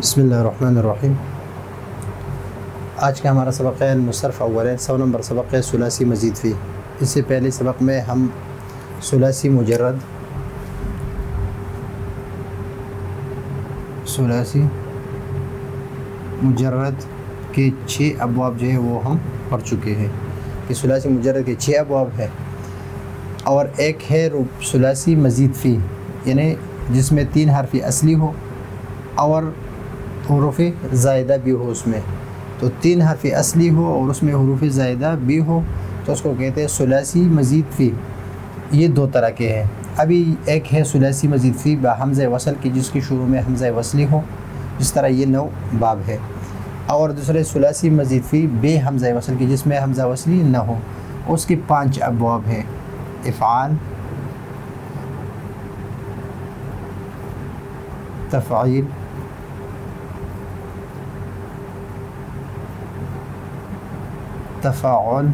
بسم اللہ الرحمن الرحیم۔ آج کا ہمارا سبق ہے المصرف اول ہے 100 نمبر سبق ہے ثلاثی مزید فی۔ اس سے پہلے سبق میں ہم ثلاثی مجرد کے 6 ابواب جو ہے وہ ہم پڑھ چکے ہیں کہ ثلاثی مجرد کے 6 ابواب ہے، اور ایک ہے ثلاثی مزید فی، یعنی جس میں 3 حرف اصلی ہو اور حروف زائدہ بھی ہو۔ اس میں تو 3 حرف اصلی ہو اور اس میں حروف زائدہ بھی ہو تو اس کو کہتے ہیں ثلاثی مزید فی۔ یہ 2 طرح کے ہیں۔ ابھی ایک ہے ثلاثی مزید فی با حمزہ وصل کی، جس کی شروع میں حمزہ وصلی ہو، جس طرح یہ 9 باب ہے، اور دوسرے ثلاثی مزید فی بے حمزہ وصل کی، جس میں حمزہ وصلی نہ ہو، اس کے 5 ابواب ہیں: افعال، تفعیل، تفاعل،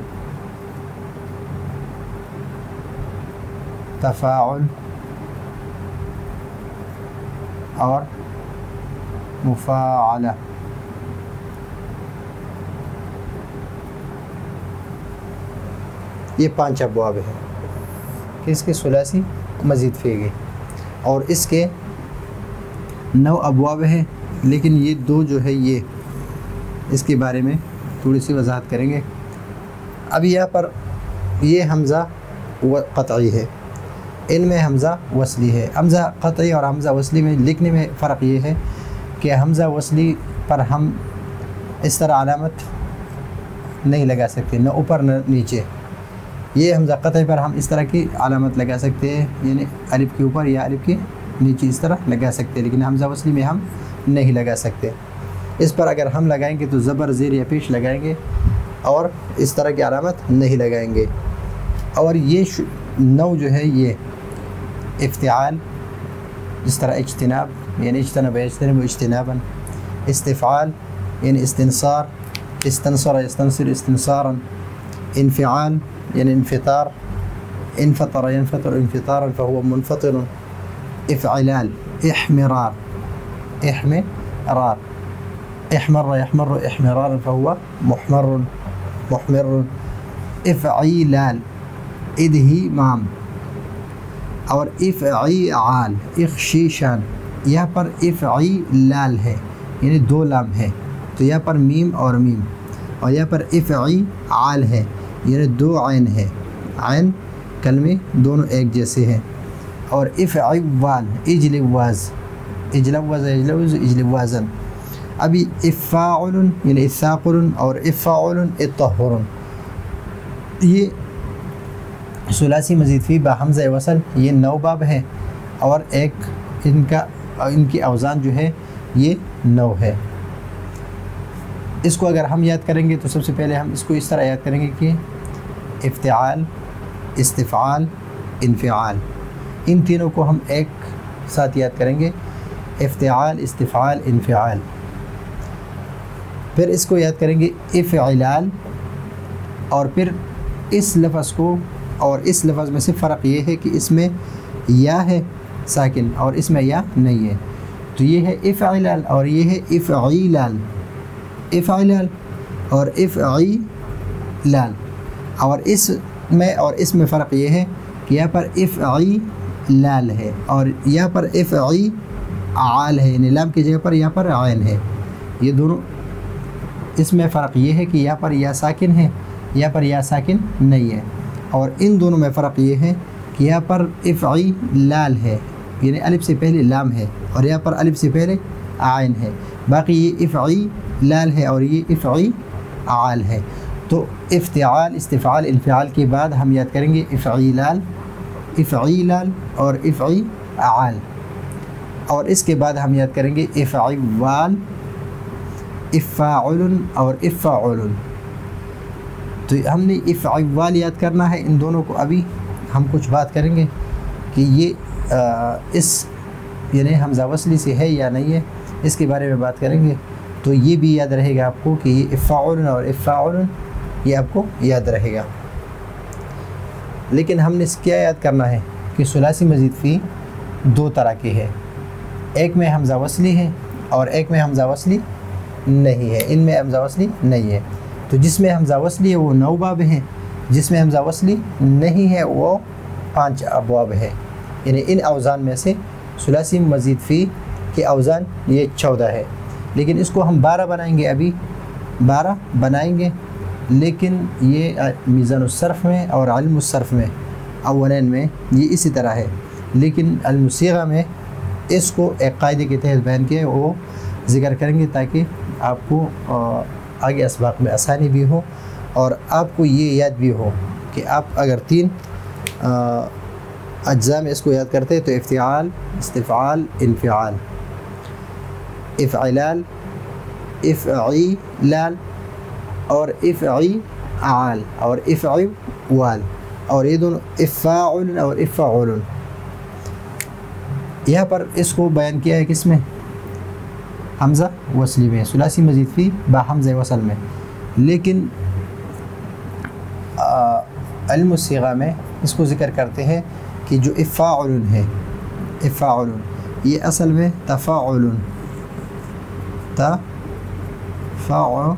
تفاعل اور مفاعلہ۔ یہ 5 ابواب ہیں کہ اس کے ثلاثی مزید فی گئے، اور اس کے 9 ابواب ہیں، لیکن یہ 2 جو ہے یہ اس کے بارے میں تھوڑی سی وضاحت کریں گے۔ ابھی یہاں پر یہ حمزہ قطعی ہے، ان میں حمزہ وصلی ہے۔ حمزہ قطعی اور حمزہ وصلی میں لکھنے میں فرق یہ ہے کہ حمزہ وصلی پر ہم اس طرح علامت نہیں لگا سکتے، نہ اوپر نہ نیچے۔ یہ حمزہ قطعی پر ہم اس طرح کی علامت لگا سکتے ہیں، یعنی الف کے اوپر یا الف کے نیچے اس طرح لگا سکتے ہیں، لیکن حمزہ وصلی میں ہم نہیں لگا سکتے۔ اس پر اگر ہم لگائیں گے تو زبر زیر یا پیش لگائیں گے اور اس طرح کی علامت نہیں لگائیں گے۔ اور یہ 9 جو ہے یہ افتعال، جس طرح اجتناب یعنی اجتنب یجتنب اجتنابا، استفعال یعنی استنصار، استنصر یستنصر استنصارا، انفعال یعنی انفطار، انفطر ينفطر انفطارا فهو منفطر، افعلال احمرار، احمرار، احمر يحمر احمرارا فهو محمر محمر، افعیلال ادہمام، اور افعیعال اخشیشان۔ یہاں پر افعیلال ہے یعنی 2 لام ہے، تو یہاں پر میم اور میم، اور یہاں پر افعیعال ہے یعنی 2 عین ہے، عین کلمے دونوں ایک جیسے ہیں۔ اور افعوال اجلواز، اجلوز اجلوز اجلوازن۔ ابھی افاعل یعنی اثاقل اور افاعل اطہر، یہ ثلاثی مزید فی با حمزہ وصل، یہ 9 باب ہے، اور ایک ان کی اوزان جو ہے یہ 9 ہے۔ اس کو اگر ہم یاد کریں گے تو سب سے پہلے ہم اس کو اس طرح یاد کریں گے کہ افتعال، استفعال، انفعال، ان تینوں کو ہم ایک ساتھ یاد کریں گے، افتعال، استفعال، انفعال۔ پھر اس کو یاد کریں گے افعلال، اور پھر اس لفظ کو، اور اس لفظ میں سے فرق یہ ہے کہ اس میں یا ہے ساکن اور اس میں یا نہیں ہے، تو یہ ہے افعلال اور یہ ہے افعیلال، افعلال اور افعیلال، اور اس میں فرق یہ ہے کہ یہاں پر افعیلال ہے اور یہاں پر افعیعال ہے، یعنی لام کی جگہ پر یہاں پر عین ہے۔ یہ دونوں، اس میں فرق یہ ہے کہ یہاں پر یا ساکن ہے، یہاں پر یا ساکن نہیں ہے، اور ان دونوں میں فرق یہ ہے کہ یہاں پر افعیلال ہے یعنی الف سے پہلے لام ہے، اور یہاں پر الف سے پہلے عین ہے، باقی یہ افعیلال ہے اور یہ افعیعال ہے۔ تو افتعال، استفعال، انفعال کے بعد ہم یاد کریں گے افعیلال، افعیلال اور افعیعال، اور اس کے بعد ہم یاد کریں گے افعوال، افاعل اور افاعل۔ تو ہم نے افعوال یاد کرنا ہے، ان دونوں کو ابھی ہم کچھ بات کریں گے کہ یہ اس یعنی حمزہ وصلی سے ہے یا نہیں ہے، اس کے بارے میں بات کریں گے۔ تو یہ بھی یاد رہے گا آپ کو کہ یہ افاعل اور افاعل، یہ آپ کو یاد رہے گا۔ لیکن ہم نے کیا یاد کرنا ہے کہ ثلاثی مزید فی 2 طرح کے ہے، ایک میں حمزہ وصلی ہے اور ایک میں حمزہ وصلی نہیں ہے، ان میں حمزہ وصلی نہیں ہے۔ تو جس میں حمزہ وصلی ہے وہ 9 باب ہیں، جس میں حمزہ وصلی نہیں ہے وہ 5 ابواب ہے، یعنی ان اوزان میں سے ثلاثی مزید فی کے اوزان یہ 14 ہے، لیکن اس کو ہم 12 بنائیں گے، ابھی 12 بنائیں گے، لیکن یہ میزان الصرف میں اور علم الصرف میں اولین میں یہ اسی طرح ہے، لیکن علم الصیغہ میں اس کو ایک قاعدے کے تحت بیان کیا ہے، وہ ذکر کریں گے تاکہ آپ کو آگے اسباق میں آسانی بھی ہو اور آپ کو یہ یاد بھی ہو کہ آپ اگر 3 اجزاء میں اس کو یاد کرتے ہیں تو افتعال، استفعال، انفعال، افعلال، افعیلال اور افعیعال اور افعوال، اور یہ دونوں افاعل اور افعول، یہاں پر اس کو بیان کیا ہے کس میں؟ حمزہ وصلی میں، ثلاثی مزید فی با حمزہ وصل میں، لیکن علم الصیغہ میں اس کو ذکر کرتے ہیں کہ جو افاعل ہے، افاعل یہ اصل میں تفاعل، تفاعل،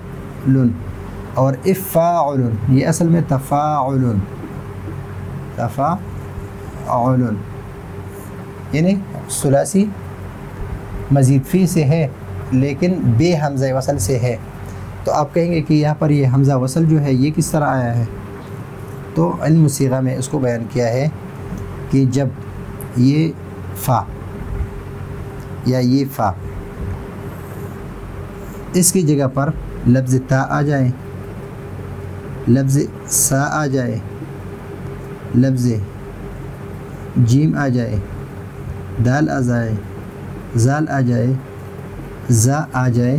اور افاعل یہ اصل میں تفاعل، تفاعل، یعنی ثلاثی مزید فی سے ہے لیکن بے حمزہ وصل سے ہے۔ تو آپ کہیں گے کہ یہاں پر یہ حمزہ وصل جو ہے یہ کس طرح آیا ہے؟ تو علم الصیغہ میں اس کو بیان کیا ہے کہ جب یہ فا یا یہ فا اس کی جگہ پر لفظ تا آ جائے، لفظ سا آ جائے، لفظ جیم آ جائے، دال آ جائے، زال آ جائے، زا آ جائے،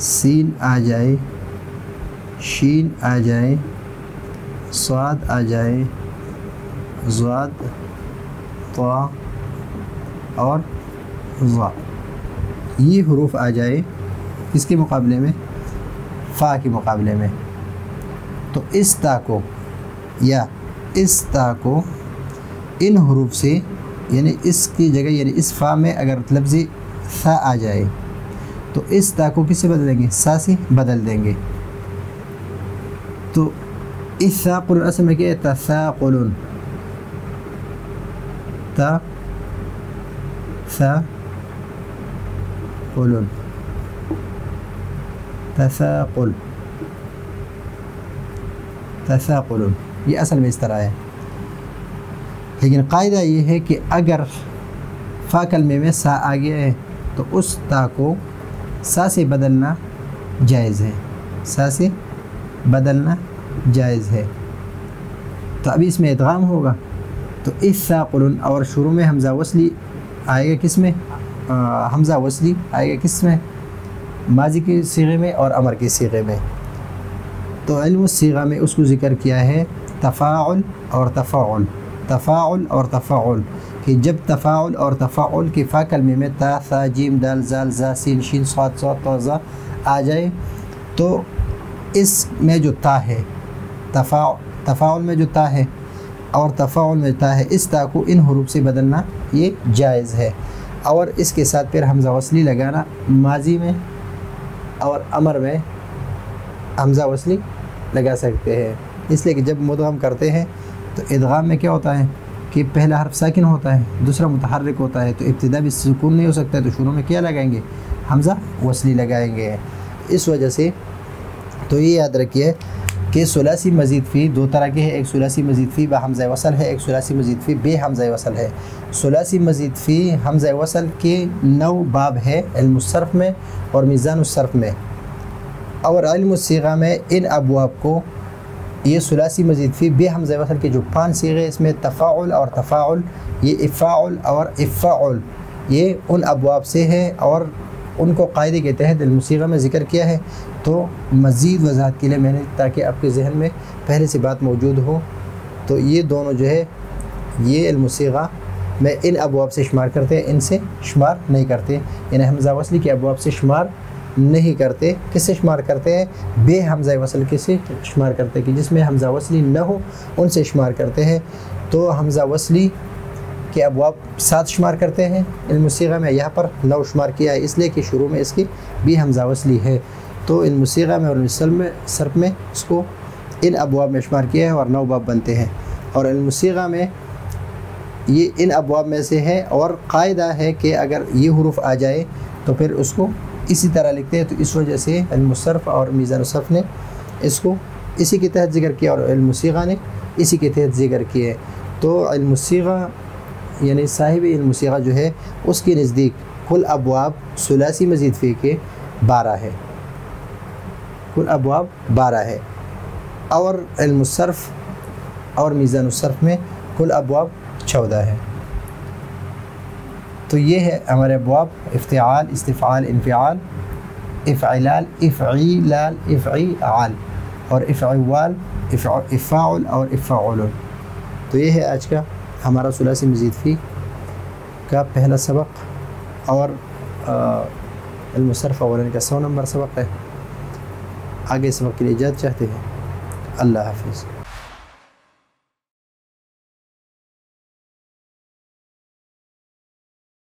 سین آ جائے، شین آ جائے، صاد آ جائے، ضاد، طا اور ظا، یہ حروف آ جائے کس کے مقابلے میں؟ فا کے مقابلے میں، تو اس تا کو یا اس تا کو ان حروف سے، یعنی اس کی جگہ یعنی اس فا میں اگر لفظ ثا آ جائے تو اس تا کو کس سے بدلیں گے؟ سا سے بدل دیں گے۔ تو اس ثاقل اصل میں کیا ہے؟ تثاقل، تثاقل، تثاقل، تثاقل، یہ اصل میں اس طرح ہے، لیکن قاعدہ یہ ہے کہ اگر فا کلمے میں سا آ گیا ہے تو اس تا کو سا سے بدلنا جائز ہے، سا سے بدلنا جائز ہے۔ تو ابھی اس میں ادغام ہوگا تو اس ثاقل، اور شروع میں حمزہ وصلی آئے گا کس میں؟ حمزہ وصلی آئے گا کس میں؟ ماضی کے صیغے میں اور امر کے صیغے میں۔ تو علم الصیغہ میں اس کو ذکر کیا ہے تفاعل اور تفاعل، تفاعل اور تفاعل، کہ جب تفاعل اور تفاعل کے فا کلمے میں تا، ثا، جیم، دال، زال، زا، سین، شین، صاد، صاد، طا، ظا آ جائے تو اس میں جو تا ہے، تفاعل میں جو تا ہے اور تفاعل میں تا ہے، اس تا کو ان حروف سے بدلنا یہ جائز ہے، اور اس کے ساتھ پھر حمزہ وصلی لگانا ماضی میں اور امر میں حمزہ وصلی لگا سکتے ہیں، اس لیے کہ جب مدغم کرتے ہیں تو ادغام میں کیا ہوتا ہے کہ پہلا حرف ساکن ہوتا ہے، دوسرا متحرک ہوتا ہے، تو ابتدا بھی سکون نہیں ہو سکتا ہے، تو شروع میں کیا لگائیں گے؟ حمزہ وصلی لگائیں گے۔ اس وجہ سے تو یہ یاد رکھیے کہ ثلاثی مزید فی 2 طرح کے ہیں، ایک ثلاثی مزید فی با حمزہ وصل ہے، ایک ثلاثی مزید فی بے حمزہ وصل ہے۔ ثلاثی مزید فی حمزہ وصل کے 9 باب ہے علم الصرف میں اور میزان الصرف میں، اور علم الصیغہ میں ان ابواب کو یہ ثلاثی مزید فی بے حمزہ وصل کے جو 5 صیغے اس میں تفاعل اور تفاعل، یہ افاعل اور افاعل، یہ ان ابواب سے ہے اور ان کو قاعدے کے تحت علم الصیغہ میں ذکر کیا ہے۔ تو مزید وضاحت کے لیے میں نے، تاکہ آپ کے ذہن میں پہلے سے بات موجود ہو، تو یہ دونوں جو ہے یہ علم الصیغہ میں ان ابواب سے شمار کرتے ہیں، ان سے شمار نہیں کرتے، یعنی حمزہ وصلی کے ابواب سے شمار نہیں کرتے۔ کس سے شمار کرتے ہیں؟ بے حمزہ وصل کے سے شمار کرتے ہیں، کہ جس میں حمزہ وصلی نہ ہو ان سے شمار کرتے ہیں۔ تو حمزہ وصلی کے ابواب 7 شمار کرتے ہیں، علم الصیغہ میں یہاں پر 9 شمار کیا ہے، اس لیے کہ شروع میں اس کی بھی حمزہ وصلی ہے، تو علم الصیغہ میں اور علم صرف میں اس کو ان ابواب میں شمار کیا ہے اور 9 باب بنتے ہیں، اور علم الصیغہ میں یہ ان ابواب میں سے ہے، اور قاعدہ ہے کہ اگر یہ حروف آ جائے تو پھر اس کو اسی طرح لکھتے ہیں، تو اس وجہ سے علم الصرف اور میزان الصرف نے اس کو اسی کے تحت ذکر کیا اور علم الصیغہ نے اسی کے تحت ذکر کیا ہے۔ تو علم الصیغہ یعنی صاحب علم الصیغہ جو ہے اس کے نزدیک کل ابواب ثلاثی مزید فی کے 12 ہے، کل ابواب 12 ہے، اور علم الصرف اور میزان الصرف میں کل ابواب 14 ہے۔ تو یہ ہے ہمارے ابواب: افتعال، استفعال، انفعال، افعلال، افعیلال، افعیعال، اور افعوال، افاعل اور افعول۔ تو یہ ہے آج کا ہمارا ثلاثی مزید فی کا پہلا سبق، اور علم الصرف اولین کا 100 نمبر سبق ہے۔ آگے سبق کے لیے اجازت چاہتے ہیں۔ اللہ حافظ۔